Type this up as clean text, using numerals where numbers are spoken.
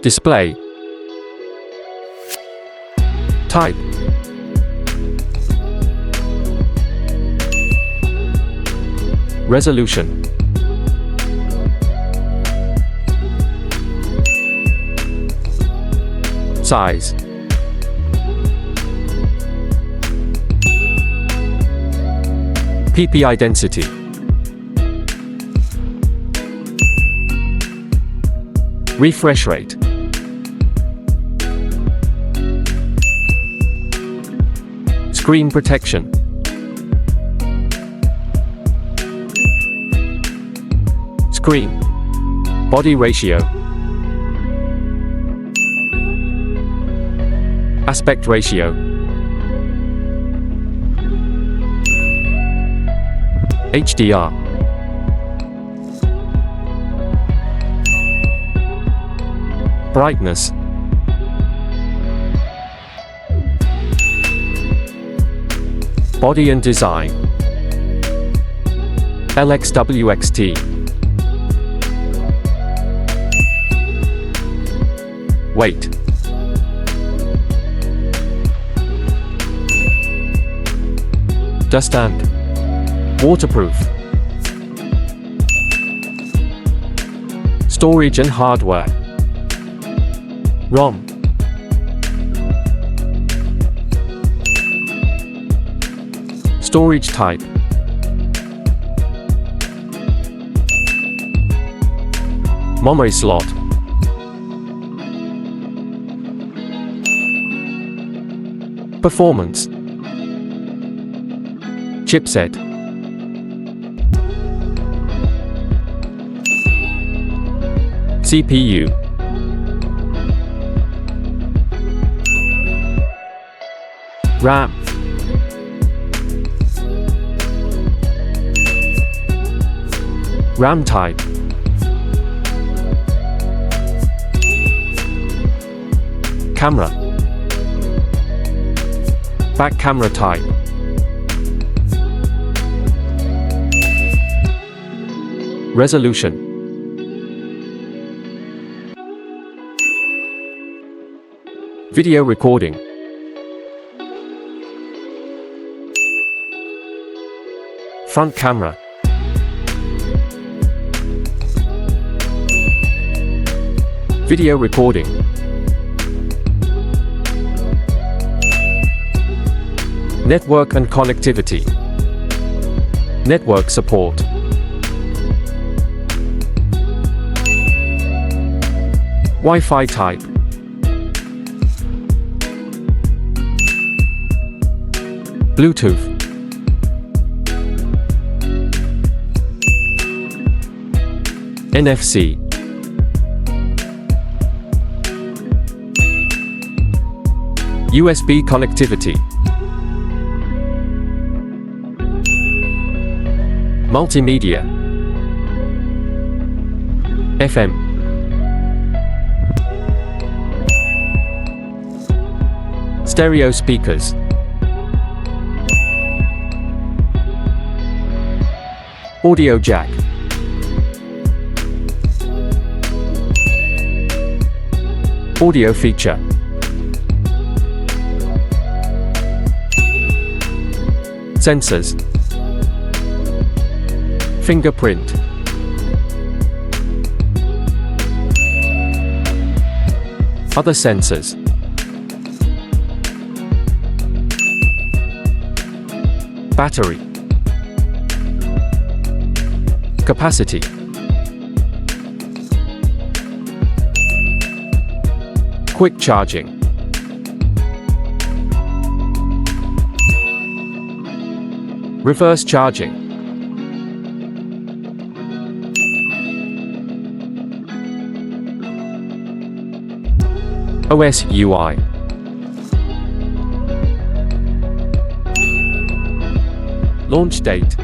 Display. Type. Resolution. Size. PPI density. Refresh rate. Screen protection. Screen. Body ratio. Aspect ratio. HDR. Brightness. Body and design. LXWXT. Weight. Dust and waterproof. Storage and hardware. ROM. Storage type. Memory slot. Performance. Chipset. CPU. RAM. RAM type. Camera. Back camera type. Resolution. Video recording. Front camera. Video recording. Network and connectivity. Network support. Wi-Fi type. Bluetooth. NFC. USB connectivity. Multimedia. FM. Stereo speakers. Audio jack. Audio feature. Sensors. Fingerprint. Other sensors. Battery. Capacity. Quick charging. Reverse charging. OS UI. Launch date.